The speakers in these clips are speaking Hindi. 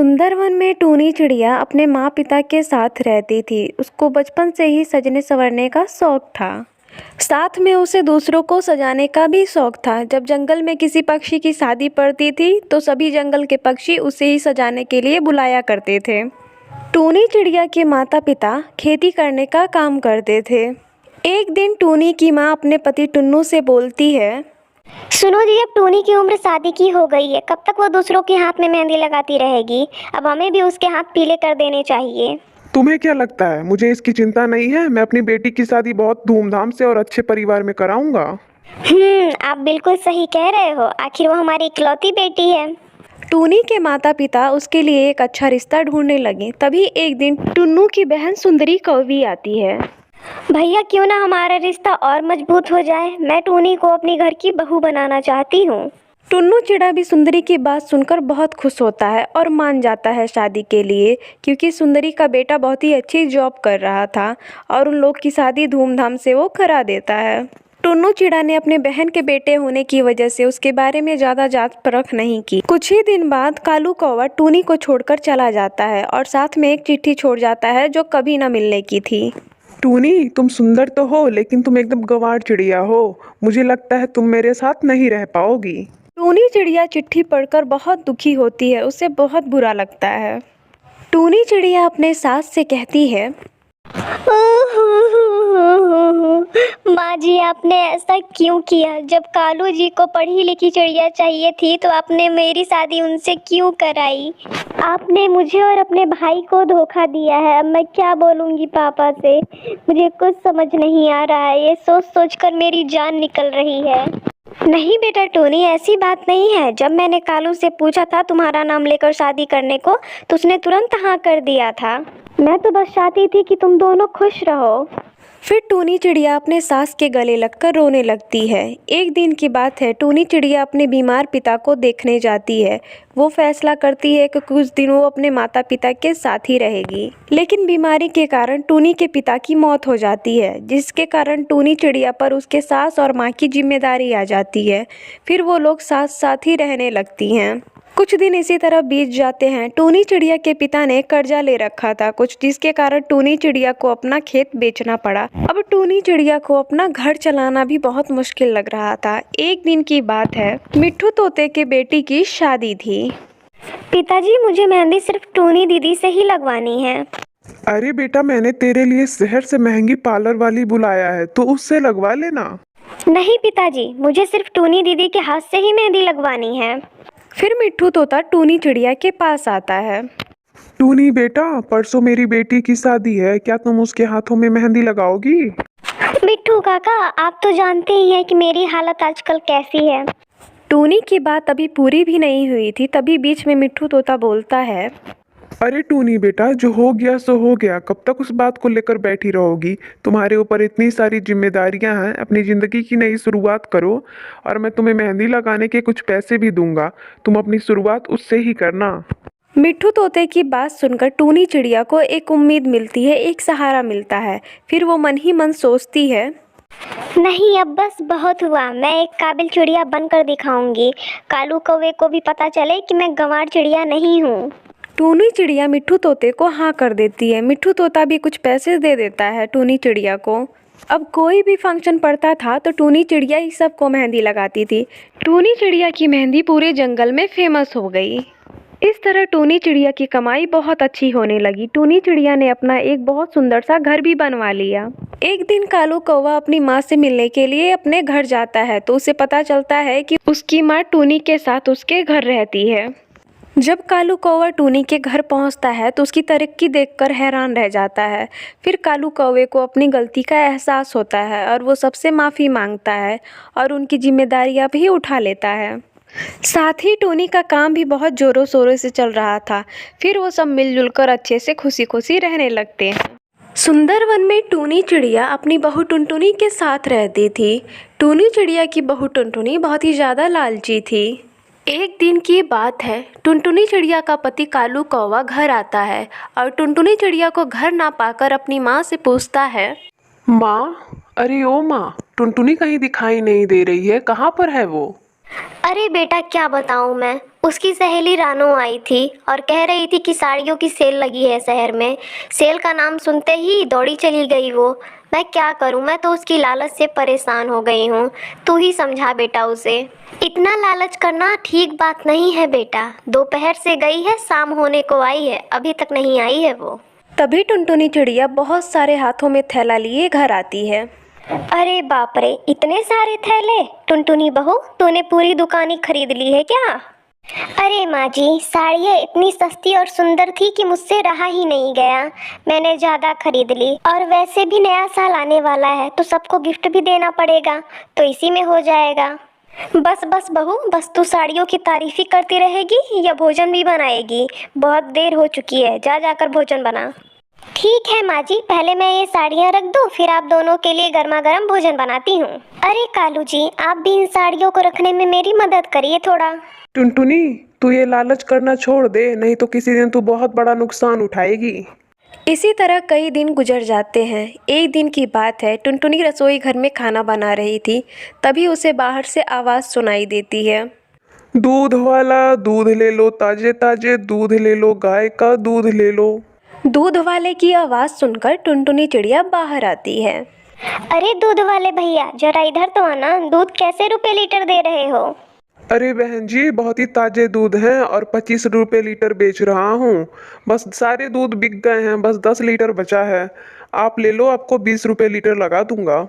सुंदरवन में टूनी चिड़िया अपने माँ पिता के साथ रहती थी। उसको बचपन से ही सजने संवरने का शौक था। साथ में उसे दूसरों को सजाने का भी शौक था। जब जंगल में किसी पक्षी की शादी पड़ती थी तो सभी जंगल के पक्षी उसे ही सजाने के लिए बुलाया करते थे। टूनी चिड़िया के माता पिता खेती करने का काम करते थे। एक दिन टूनी की माँ अपने पति टुन्नू से बोलती है, सुनो जी, अब टूनी की उम्र शादी की हो गई है। कब तक वो दूसरों के हाथ में मेहंदी लगाती रहेगी? अब हमें भी उसके हाथ पीले कर देने चाहिए। तुम्हें क्या लगता है मुझे इसकी चिंता नहीं है? मैं अपनी बेटी की शादी बहुत धूमधाम से और अच्छे परिवार में कराऊंगा। आप बिल्कुल सही कह रहे हो। आखिर वो हमारी इकलौती बेटी है। टूनी के माता पिता उसके लिए एक अच्छा रिश्ता ढूंढने लगे। तभी एक दिन टुन्नू की बहन सुंदरी कौवी आती है। भैया, क्यों ना हमारा रिश्ता और मजबूत हो जाए। मैं टूनी को अपनी घर की बहू बनाना चाहती हूँ। टुन्नू चिड़ा भी सुंदरी की बात सुनकर बहुत खुश होता है और मान जाता है शादी के लिए, क्योंकि सुंदरी का बेटा बहुत ही अच्छी जॉब कर रहा था और उन लोग की शादी धूमधाम से वो करा देता है। टुन्नू चिड़ा ने अपने बहन के बेटे होने की वजह से उसके बारे में ज़्यादा जांच परख नहीं की। कुछ ही दिन बाद कालू कौवा टूनी को छोड़कर चला जाता है और साथ में एक चिट्ठी छोड़ जाता है जो कभी न मिलने की थी। टूनी, तुम सुंदर तो हो लेकिन तुम एकदम गंवार चिड़िया हो। मुझे लगता है तुम मेरे साथ नहीं रह पाओगी। टूनी चिड़िया चिट्ठी पढ़कर बहुत दुखी होती है। उसे बहुत बुरा लगता है। टूनी चिड़िया अपने सास से कहती है, माँ जी, आपने ऐसा क्यों किया? जब कालू जी को पढ़ी लिखी चिड़िया चाहिए थी तो आपने मेरी शादी उनसे क्यों कराई? आपने मुझे और अपने भाई को धोखा दिया है। अब मैं क्या बोलूँगी पापा से? मुझे कुछ समझ नहीं आ रहा है। ये सोच सोच कर मेरी जान निकल रही है। नहीं बेटा टोनी, ऐसी बात नहीं है। जब मैंने कालू से पूछा था तुम्हारा नाम लेकर शादी करने को तो उसने तुरंत हाँ कर दिया था। मैं तो बस चाहती थी कि तुम दोनों खुश रहो। फिर टूनी चिड़िया अपने सास के गले लगकर रोने लगती है। एक दिन की बात है, टूनी चिड़िया अपने बीमार पिता को देखने जाती है। वो फैसला करती है कि कुछ दिन वो अपने माता पिता के साथ ही रहेगी, लेकिन बीमारी के कारण टूनी के पिता की मौत हो जाती है, जिसके कारण टूनी चिड़िया पर उसके सास और माँ की जिम्मेदारी आ जाती है। फिर वो लोग साथ साथ ही रहने लगती हैं। कुछ दिन इसी तरह बीत जाते हैं। टूनी चिड़िया के पिता ने कर्जा ले रखा था कुछ, जिसके कारण टूनी चिड़िया को अपना खेत बेचना पड़ा। अब टूनी चिड़िया को अपना घर चलाना भी बहुत मुश्किल लग रहा था। एक दिन की बात है, मिट्ठू तोते के बेटी की शादी थी। पिताजी, मुझे मेहंदी सिर्फ टूनी दीदी से ही लगवानी है। अरे बेटा, मैंने तेरे लिए शहर से महंगी पार्लर वाली बुलाया है तो उससे लगवा लेना। नहीं पिताजी, मुझे सिर्फ टूनी दीदी के हाथ से ही मेहंदी लगवानी है। फिर मिट्ठू तोता टूनी चिड़िया के पास आता है। टूनी बेटा, परसों मेरी बेटी की शादी है, क्या तुम उसके हाथों में मेहंदी लगाओगी? मिट्ठू काका, आप तो जानते ही हैं कि मेरी हालत आजकल कैसी है। टूनी की बात अभी पूरी भी नहीं हुई थी, तभी बीच में मिट्ठू तोता बोलता है, अरे टूनी बेटा, जो हो गया सो हो गया। कब तक उस बात को लेकर बैठी रहोगी? तुम्हारे ऊपर इतनी सारी जिम्मेदारियां हैं। अपनी जिंदगी की नई शुरुआत करो और मैं तुम्हें मेहंदी लगाने के कुछ पैसे भी दूंगा। तुम अपनी शुरुआत उससे ही करना। मिट्ठू तोते की बात सुनकर टूनी चिड़िया को एक उम्मीद मिलती है, एक सहारा मिलता है। फिर वो मन ही मन सोचती है, नहीं, अब बस बहुत हुआ। मैं एक काबिल चिड़िया बनकर दिखाऊंगी। कालू कौवे को भी पता चले कि मैं गंवार चिड़िया नहीं हूँ। टूनी चिड़िया मिट्ठू तोते को हाँ कर देती है। मिट्ठू तोता भी कुछ पैसे दे देता है टूनी चिड़िया को। अब कोई भी फंक्शन पड़ता था तो टूनी चिड़िया ही सबको मेहंदी लगाती थी। टूनी चिड़िया की मेहंदी पूरे जंगल में फेमस हो गई। इस तरह टूनी चिड़िया की कमाई बहुत अच्छी होने लगी। टूनी चिड़िया ने अपना एक बहुत सुंदर सा घर भी बनवा लिया। एक दिन कालू कौवा अपनी माँ से मिलने के लिए अपने घर जाता है तो उसे पता चलता है कि उसकी माँ टूनी के साथ उसके घर रहती है। जब कालू कौवा टूनी के घर पहुंचता है तो उसकी तरक्की देखकर हैरान रह जाता है। फिर कालू कौवे को अपनी गलती का एहसास होता है और वो सबसे माफ़ी मांगता है और उनकी जिम्मेदारियां भी उठा लेता है। साथ ही टूनी का काम भी बहुत ज़ोरों शोरों से चल रहा था। फिर वो सब मिलजुल कर अच्छे से खुशी खुशी रहने लगते हैं। सुंदरवन में टूनी चिड़िया अपनी बहू टुनटुनी के साथ रहती थी। टूनी चिड़िया की बहू टुनटुनी बहुत ही ज़्यादा लालची थी। एक दिन की बात है, टुनटुनी चिड़िया का पति कालू कौवा घर आता है और टुनटुनी चिड़िया को घर ना पाकर अपनी माँ से पूछता है, माँ, अरे ओ माँ, टुनटुनी कहीं दिखाई नहीं दे रही है। कहाँ पर है वो? अरे बेटा, क्या बताऊं मैं। उसकी सहेली रानो आई थी और कह रही थी कि साड़ियों की सेल लगी है शहर में। सेल का नाम सुनते ही दौड़ी चली गई वो। मैं क्या करूं, मैं तो उसकी लालच से परेशान हो गई हूँ। तू ही समझा बेटा उसे। इतना लालच करना ठीक बात नहीं है बेटा। दोपहर से गई है, शाम होने को आई है, अभी तक नहीं आई है वो। तभी टुनटुनी चिड़िया बहुत सारे हाथों में थैला लिए घर आती है। अरे बाप रे, इतने सारे थैले! टुनटुनी बहू, तूने पूरी दुकान ही खरीद ली है क्या? अरे माँ जी, साड़ियाँ इतनी सस्ती और सुंदर थी कि मुझसे रहा ही नहीं गया। मैंने ज़्यादा खरीद ली, और वैसे भी नया साल आने वाला है तो सबको गिफ्ट भी देना पड़ेगा, तो इसी में हो जाएगा। बस बस बहू, बस तू साड़ियों की तारीफ ही करती रहेगी या भोजन भी बनाएगी? बहुत देर हो चुकी है, जा जाकर भोजन बना। ठीक है माँ जी, पहले मैं ये साड़ियाँ रख दूँ, फिर आप दोनों के लिए गर्मा गर्म भोजन बनाती हूँ। अरे कालू जी, आप भी इन साड़ियों को रखने में मेरी मदद करिए थोड़ा। टुनटुनी, तू ये लालच करना छोड़ दे, नहीं तो किसी दिन तू बहुत बड़ा नुकसान उठाएगी। इसी तरह कई दिन गुजर जाते हैं। एक दिन की बात है, टुनटुनी रसोई घर में खाना बना रही थी। तभी उसे बाहर से आवाज़ सुनाई देती है। दूध वाला दूध ले लो, ताजे ताजे दूध ले लो, गाय का दूध ले लो। दूध वाले की आवाज़ सुनकर टुनटुनी चिड़िया बाहर आती है। अरे दूध वाले भैया, जरा इधर तो आना। दूध कैसे रुपए लीटर दे रहे हो? अरे बहन जी, बहुत ही ताजे दूध हैं और 25 रुपये लीटर बेच रहा हूँ। बस सारे दूध बिक गए हैं, बस 10 लीटर बचा है। आप ले लो, आपको 20 रुपये लीटर लगा दूंगा।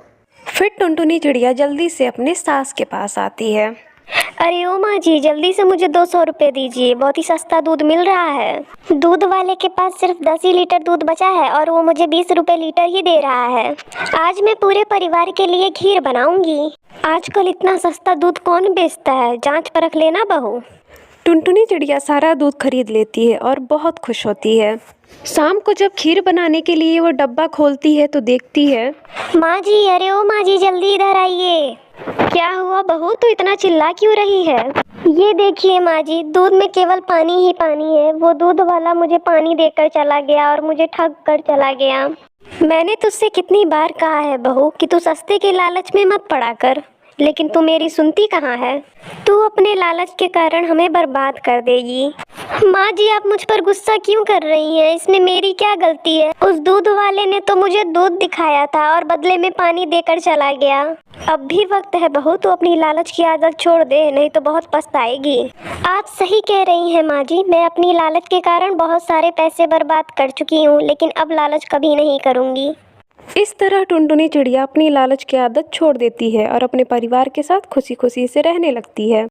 फिर टुनटुनी चिड़िया जल्दी से अपने सास के पास आती है। अरे ओ माँ जी, जल्दी से मुझे 200 रुपये दीजिए, बहुत ही सस्ता दूध मिल रहा है। दूध वाले के पास सिर्फ 10 ही लीटर दूध बचा है और वो मुझे 20 रुपये लीटर ही दे रहा है। आज मैं पूरे परिवार के लिए खीर बनाऊंगी। आजकल इतना सस्ता दूध कौन बेचता है, जांच परख लेना बहू। टुनटुनी चिड़िया सारा दूध खरीद लेती है और बहुत खुश होती है। शाम को जब खीर बनाने के लिए वो डब्बा खोलती है तो देखती है। माँ जी, अरे ओ माँ जी, जल्दी इधर आइए। क्या हुआ बहू, तू इतना चिल्ला क्यों रही है? ये देखिए माँ जी, दूध में केवल पानी ही पानी है। वो दूध वाला मुझे पानी देकर चला गया और मुझे ठग कर चला गया। मैंने तुझसे कितनी बार कहा है बहू कि तू सस्ते के लालच में मत पड़ा कर, लेकिन तू मेरी सुनती कहाँ है। तू अपने लालच के कारण हमें बर्बाद कर देगी। माँ जी, आप मुझ पर गुस्सा क्यों कर रही हैं? इसमें मेरी क्या गलती है? उस दूध वाले ने तो मुझे दूध दिखाया था और बदले में पानी देकर चला गया। अब भी वक्त है बहू, तू अपनी लालच की आदत छोड़ दे, नहीं तो बहुत पछताएगी। आप सही कह रही हैं माँ जी, मैं अपनी लालच के कारण बहुत सारे पैसे बर्बाद कर चुकी हूँ, लेकिन अब लालच कभी नहीं करूँगी। इस तरह टुनटुनी चिड़िया अपनी लालच की आदत छोड़ देती है और अपने परिवार के साथ खुशी खुशी से रहने लगती है।